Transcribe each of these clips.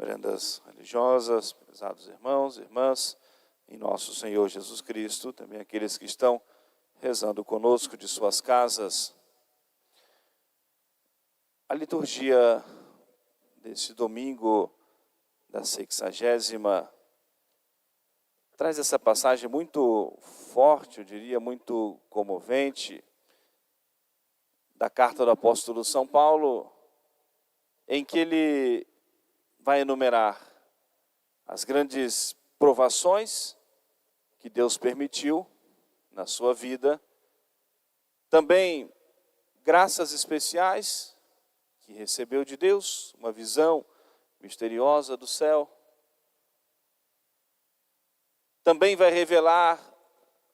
Veredas religiosas, prezados irmãos e irmãs, em nosso Senhor Jesus Cristo, também aqueles que estão rezando conosco de suas casas. A liturgia desse domingo da 60ª traz essa passagem muito forte, eu diria, muito comovente, da carta do apóstolo São Paulo, em que ele vai enumerar as grandes provações que Deus permitiu na sua vida, também graças especiais que recebeu de Deus, uma visão misteriosa do céu. Também vai revelar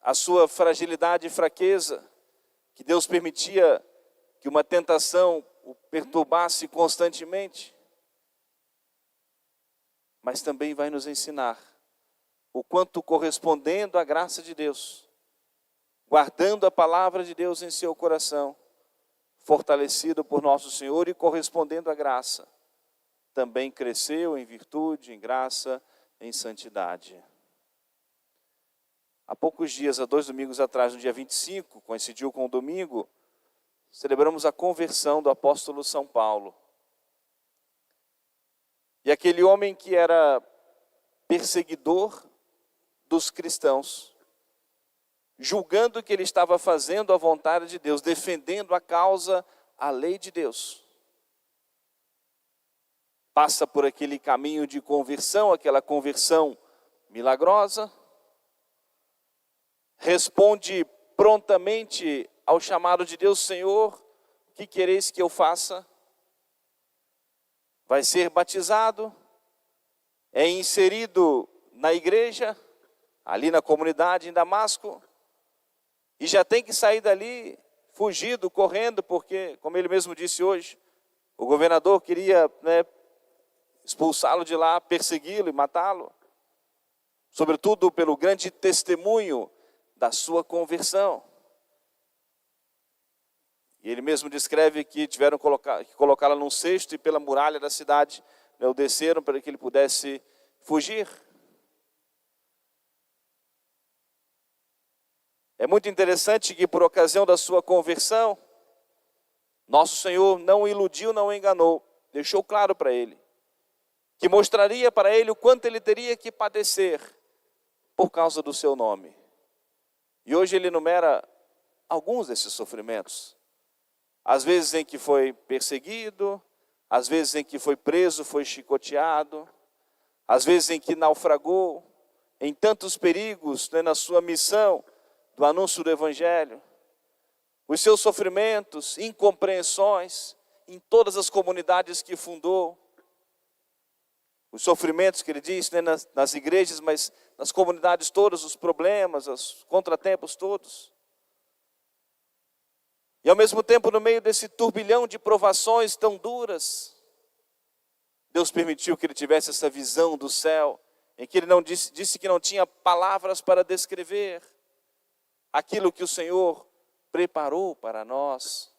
a sua fragilidade e fraqueza, que Deus permitia que uma tentação o perturbasse constantemente. Mas também vai nos ensinar o quanto, correspondendo à graça de Deus, guardando a palavra de Deus em seu coração, fortalecido por nosso Senhor e correspondendo à graça, também cresceu em virtude, em graça, em santidade. Há poucos dias, há 2 domingos atrás, no dia 25, coincidiu com o domingo, celebramos a conversão do apóstolo São Paulo. E aquele homem que era perseguidor dos cristãos, julgando que ele estava fazendo a vontade de Deus, defendendo a causa, a lei de Deus. Passa por aquele caminho de conversão, aquela conversão milagrosa, responde prontamente ao chamado de Deus: Senhor, o que quereis que eu faça? Vai ser batizado, é inserido na igreja, ali na comunidade em Damasco, e já tem que sair dali fugido, correndo, porque, como ele mesmo disse hoje, o governador queria expulsá-lo de lá, persegui-lo e matá-lo, sobretudo pelo grande testemunho da sua conversão. E ele mesmo descreve que tiveram que colocá-la num cesto e pela muralha da cidade o desceram para que ele pudesse fugir. É muito interessante que, por ocasião da sua conversão, nosso Senhor não o iludiu, não o enganou, deixou claro para ele, que mostraria para ele o quanto ele teria que padecer por causa do seu nome. E hoje ele enumera alguns desses sofrimentos. Às vezes em que foi perseguido, às vezes em que foi preso, foi chicoteado, às vezes em que naufragou, em tantos perigos na sua missão do anúncio do Evangelho. Os seus sofrimentos, incompreensões em todas as comunidades que fundou. Os sofrimentos que ele diz nas igrejas, mas nas comunidades todas, os problemas, os contratempos todos. E ao mesmo tempo, no meio desse turbilhão de provações tão duras, Deus permitiu que ele tivesse essa visão do céu, em que ele não disse que não tinha palavras para descrever aquilo que o Senhor preparou para nós.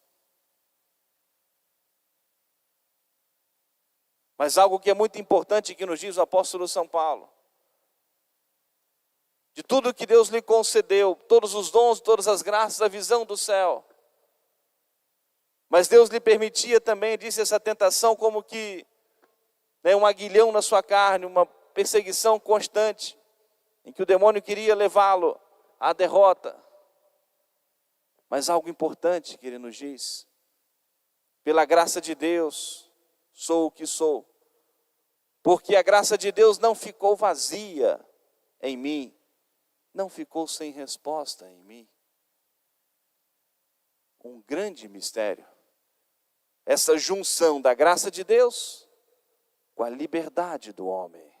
Mas algo que é muito importante que nos diz o apóstolo São Paulo: de tudo que Deus lhe concedeu, todos os dons, todas as graças, a visão do céu, mas Deus lhe permitia também, disse, essa tentação como que um aguilhão na sua carne, uma perseguição constante, em que o demônio queria levá-lo à derrota. Mas algo importante que ele nos diz: pela graça de Deus, sou o que sou, porque a graça de Deus não ficou vazia em mim, não ficou sem resposta em mim. Um grande mistério, essa junção da graça de Deus com a liberdade do homem.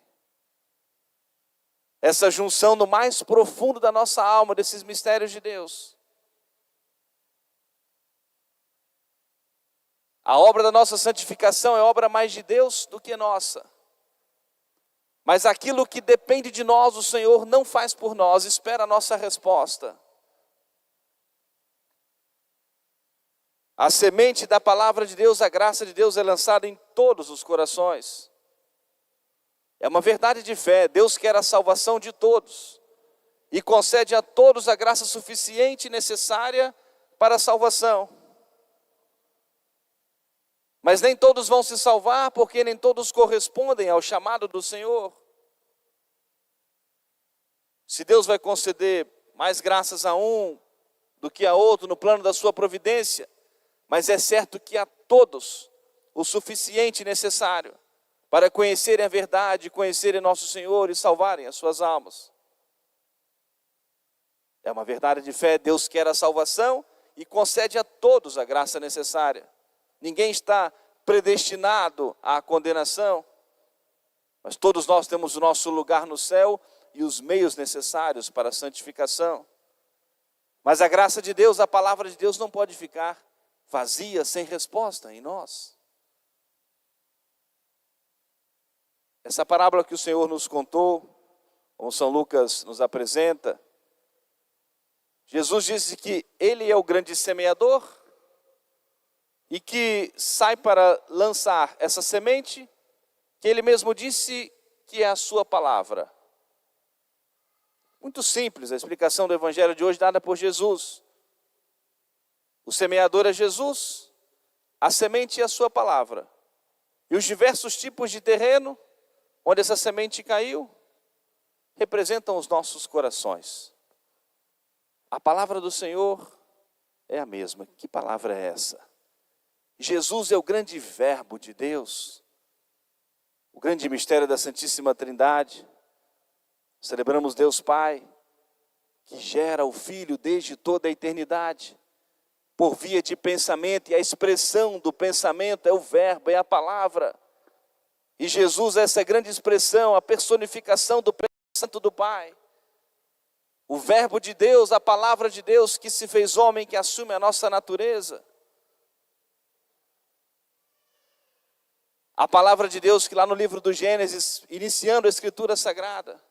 Essa junção no mais profundo da nossa alma, desses mistérios de Deus. A obra da nossa santificação é obra mais de Deus do que nossa. Mas aquilo que depende de nós, o Senhor não faz por nós, espera a nossa resposta. A semente da palavra de Deus, a graça de Deus é lançada em todos os corações. É uma verdade de fé. Deus quer a salvação de todos e concede a todos a graça suficiente e necessária para a salvação. Mas nem todos vão se salvar, porque nem todos correspondem ao chamado do Senhor. Se Deus vai conceder mais graças a um do que a outro no plano da sua providência, mas é certo que a todos o suficiente e necessário para conhecerem a verdade, conhecerem nosso Senhor e salvarem as suas almas. É uma verdade de fé. Deus quer a salvação e concede a todos a graça necessária. Ninguém está predestinado à condenação, mas todos nós temos o nosso lugar no céu e os meios necessários para a santificação. Mas a graça de Deus, a palavra de Deus não pode ficar vazia, sem resposta em nós. Essa parábola que o Senhor nos contou, como São Lucas nos apresenta, Jesus disse que Ele é o grande semeador e que sai para lançar essa semente, que Ele mesmo disse que é a sua palavra. Muito simples a explicação do Evangelho de hoje dada por Jesus. O semeador é Jesus, a semente é a sua palavra. E os diversos tipos de terreno onde essa semente caiu representam os nossos corações. A palavra do Senhor é a mesma. Que palavra é essa? Jesus é o grande verbo de Deus, o grande mistério da Santíssima Trindade. Celebramos Deus Pai, que gera o Filho desde toda a eternidade, por via de pensamento, e a expressão do pensamento é o verbo, é a palavra. E Jesus é essa grande expressão, a personificação do pensamento do Pai. O verbo de Deus, a palavra de Deus que se fez homem, que assume a nossa natureza. A palavra de Deus que lá no livro do Gênesis, iniciando a Escritura Sagrada,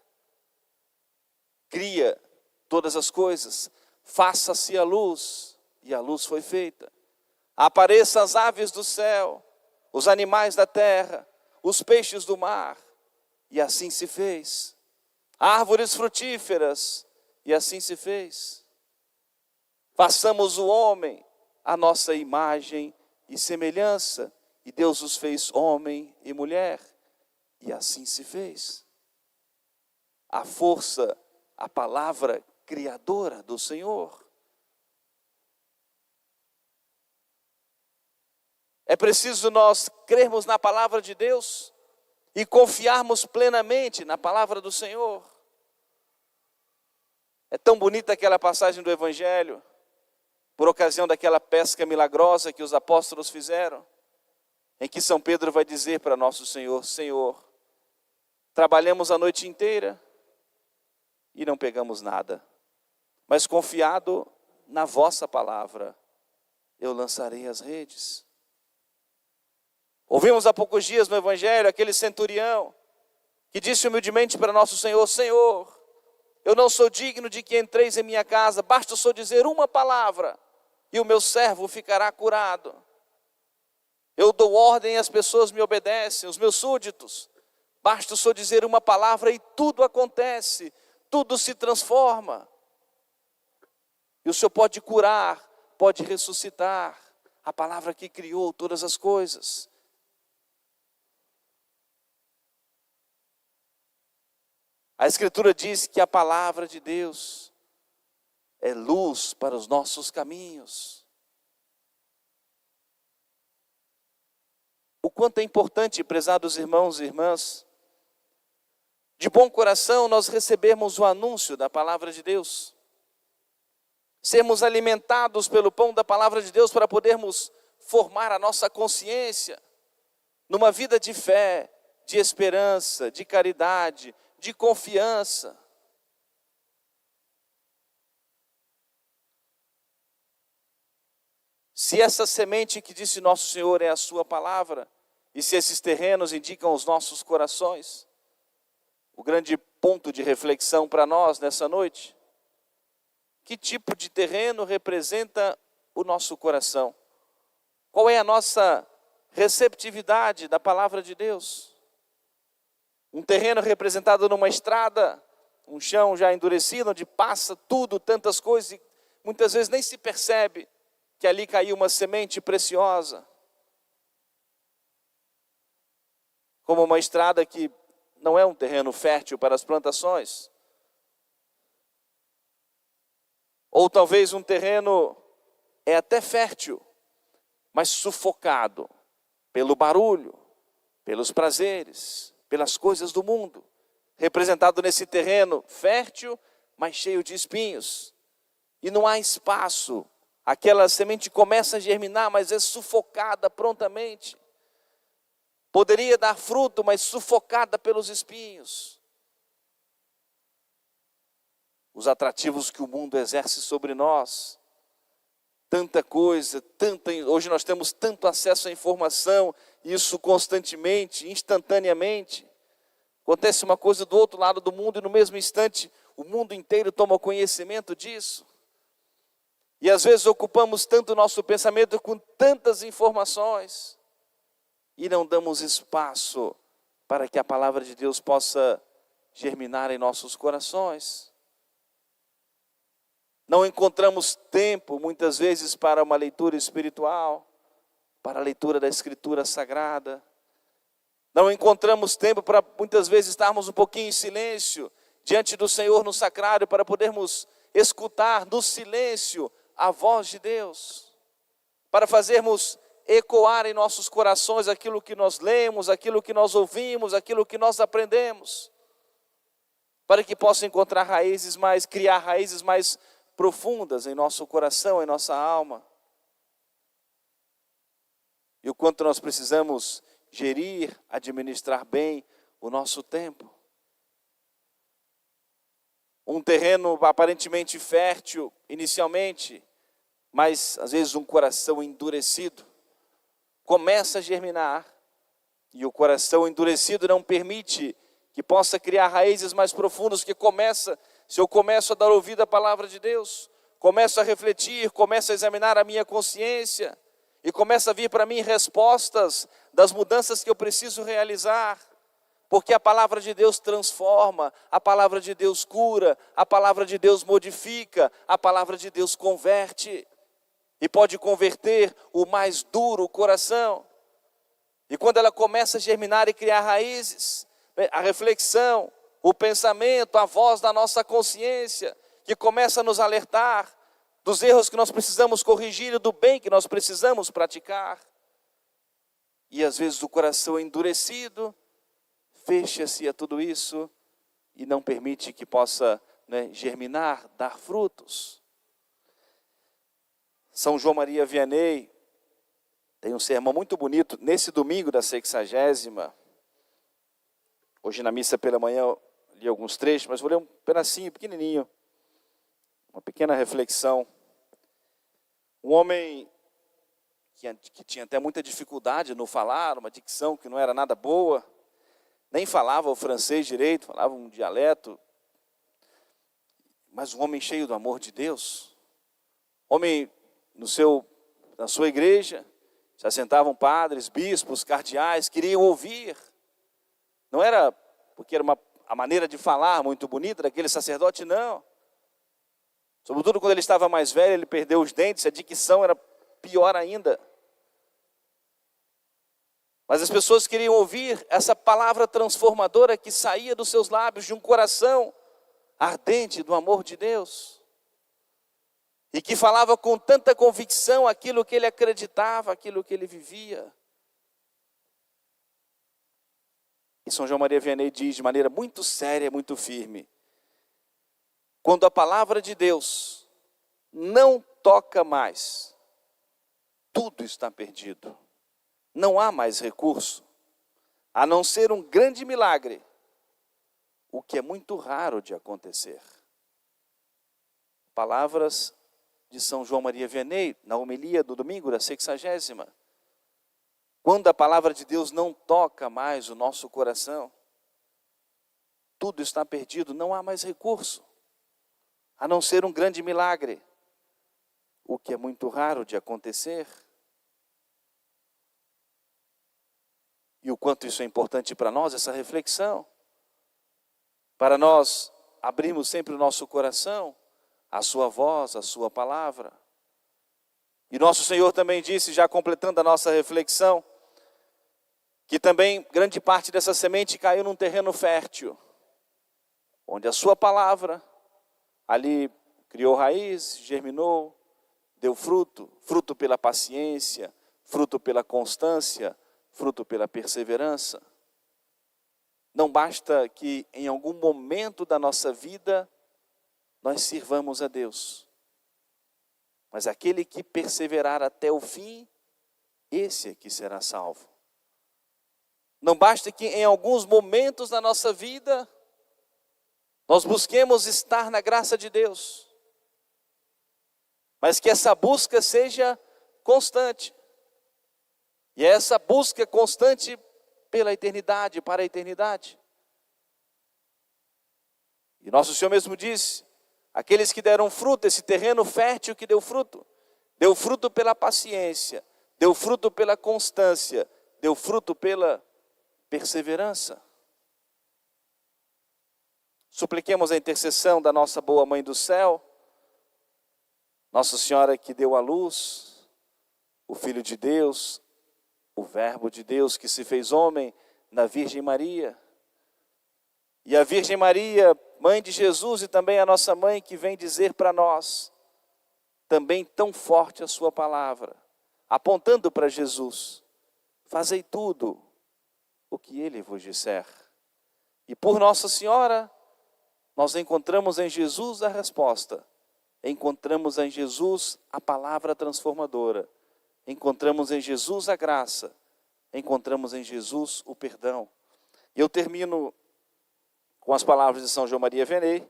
cria todas as coisas. Faça-se a luz, e a luz foi feita. Apareçam as aves do céu, os animais da terra, os peixes do mar, e assim se fez. Árvores frutíferas, e assim se fez. Façamos o homem a nossa imagem e semelhança, e Deus os fez homem e mulher, e assim se fez. A força, a palavra criadora do Senhor. É preciso nós crermos na palavra de Deus e confiarmos plenamente na palavra do Senhor. É tão bonita aquela passagem do Evangelho, por ocasião daquela pesca milagrosa que os apóstolos fizeram, em que São Pedro vai dizer para nosso Senhor: Senhor, trabalhamos a noite inteira e não pegamos nada, mas confiado na vossa palavra, eu lançarei as redes. Ouvimos há poucos dias no Evangelho aquele centurião que disse humildemente para nosso Senhor: Senhor, eu não sou digno de que entreis em minha casa, basta só dizer uma palavra e o meu servo ficará curado. Eu dou ordem e as pessoas me obedecem, os meus súditos. Basta só dizer uma palavra e tudo acontece, tudo se transforma. E o Senhor pode curar, pode ressuscitar, a palavra que criou todas as coisas. A Escritura diz que a palavra de Deus é luz para os nossos caminhos. O quanto é importante, prezados irmãos e irmãs, de bom coração nós recebermos o anúncio da palavra de Deus. Sermos alimentados pelo pão da palavra de Deus para podermos formar a nossa consciência numa vida de fé, de esperança, de caridade, de confiança. Se essa semente que disse nosso Senhor é a sua palavra, e se esses terrenos indicam os nossos corações, o grande ponto de reflexão para nós nessa noite: que tipo de terreno representa o nosso coração? Qual é a nossa receptividade da palavra de Deus? Um terreno representado numa estrada, um chão já endurecido, onde passa tudo, tantas coisas, e muitas vezes nem se percebe que ali caiu uma semente preciosa. Como uma estrada que não é um terreno fértil para as plantações. Ou talvez um terreno é até fértil, mas sufocado pelo barulho, pelos prazeres, pelas coisas do mundo. Representado nesse terreno fértil, mas cheio de espinhos. E não há espaço. Aquela semente começa a germinar, mas é sufocada prontamente. Poderia dar fruto, mas sufocada pelos espinhos. Os atrativos que o mundo exerce sobre nós. Tanta coisa, hoje nós temos tanto acesso à informação, isso constantemente, instantaneamente. Acontece uma coisa do outro lado do mundo e no mesmo instante o mundo inteiro toma conhecimento disso. E às vezes ocupamos tanto o nosso pensamento com tantas informações e não damos espaço para que a palavra de Deus possa germinar em nossos corações. Não encontramos tempo, muitas vezes, para uma leitura espiritual, para a leitura da Escritura Sagrada. Não encontramos tempo para, muitas vezes, estarmos um pouquinho em silêncio, diante do Senhor no sacrário, para podermos escutar no silêncio a voz de Deus. Para fazermos ecoar em nossos corações aquilo que nós lemos, aquilo que nós ouvimos, aquilo que nós aprendemos. Para que possa encontrar criar raízes mais profundas em nosso coração, em nossa alma. E o quanto nós precisamos gerir, administrar bem o nosso tempo. Um terreno aparentemente fértil, inicialmente, mas às vezes um coração endurecido, começa a germinar. E o coração endurecido não permite que possa criar raízes mais profundas, se eu começo a dar ouvido à palavra de Deus, começo a refletir, começo a examinar a minha consciência, e começa a vir para mim respostas das mudanças que eu preciso realizar, porque a palavra de Deus transforma, a palavra de Deus cura, a palavra de Deus modifica, a palavra de Deus converte, e pode converter o mais duro coração. E quando ela começa a germinar e criar raízes, a reflexão, o pensamento, a voz da nossa consciência, que começa a nos alertar dos erros que nós precisamos corrigir e do bem que nós precisamos praticar. E às vezes o coração endurecido fecha-se a tudo isso e não permite que possa, germinar, dar frutos. São João Maria Vianney tem um sermão muito bonito nesse domingo da 60ª. Hoje na missa pela manhã eu li alguns trechos, mas vou ler um pedacinho pequenininho. Uma pequena reflexão. Um homem que tinha até muita dificuldade no falar, uma dicção que não era nada boa, nem falava o francês direito, falava um dialeto, mas um homem cheio do amor de Deus. Homem na sua igreja, se assentavam padres, bispos, cardeais, queriam ouvir. Não era porque era a maneira de falar muito bonita daquele sacerdote, não. Sobretudo quando ele estava mais velho, ele perdeu os dentes, a dicção era pior ainda. Mas as pessoas queriam ouvir essa palavra transformadora que saía dos seus lábios, de um coração ardente do amor de Deus. E que falava com tanta convicção aquilo que ele acreditava, aquilo que ele vivia. E São João Maria Vianney diz de maneira muito séria, muito firme: quando a palavra de Deus não toca mais, tudo está perdido. Não há mais recurso, a não ser um grande milagre, o que é muito raro de acontecer. Palavras de São João Maria Vianney, na homilia do domingo da 60ª. Quando a palavra de Deus não toca mais o nosso coração, tudo está perdido, não há mais recurso, a não ser um grande milagre, o que é muito raro de acontecer. E o quanto isso é importante para nós, essa reflexão. para nós abrirmos sempre o nosso coração à sua voz, à sua palavra. E nosso Senhor também disse, já completando a nossa reflexão, que também grande parte dessa semente caiu num terreno fértil, onde a sua palavra ali criou raiz, germinou, deu fruto, fruto pela paciência, fruto pela constância, fruto pela perseverança. Não basta que em algum momento da nossa vida nós sirvamos a Deus, mas aquele que perseverar até o fim, esse é que será salvo. Não basta que em alguns momentos da nossa vida nós busquemos estar na graça de Deus, mas que essa busca seja constante. E é essa busca constante pela eternidade, para a eternidade. E nosso Senhor mesmo disse, aqueles que deram fruto, esse terreno fértil que deu fruto pela paciência, deu fruto pela constância, deu fruto pela perseverança. Supliquemos a intercessão da nossa boa Mãe do céu, Nossa Senhora que deu à luz o Filho de Deus, o Verbo de Deus que se fez homem na Virgem Maria. E a Virgem Maria, Mãe de Jesus, e também a nossa Mãe que vem dizer para nós, também tão forte a sua palavra, apontando para Jesus, fazei tudo o que Ele vos disser. E por Nossa Senhora, nós encontramos em Jesus a resposta, encontramos em Jesus a palavra transformadora, encontramos em Jesus a graça, encontramos em Jesus o perdão. E eu termino com as palavras de São João Maria Vianney,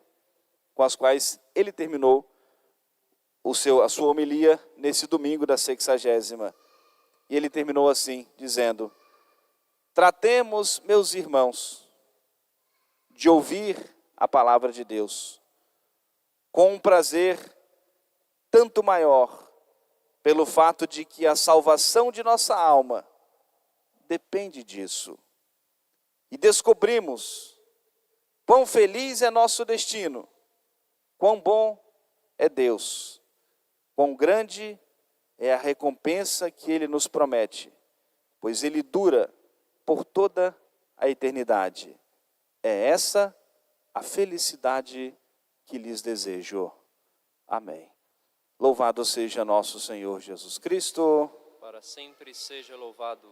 com as quais ele terminou a sua homilia nesse domingo da 60ª. E ele terminou assim, dizendo, tratemos, meus irmãos, de ouvir a palavra de Deus, com um prazer tanto maior, pelo fato de que a salvação de nossa alma depende disso. E descobrimos quão feliz é nosso destino, quão bom é Deus, quão grande é a recompensa que Ele nos promete, pois Ele dura por toda a eternidade. É essa a felicidade que lhes desejo. Amém. Louvado seja nosso Senhor Jesus Cristo. Para sempre seja louvado.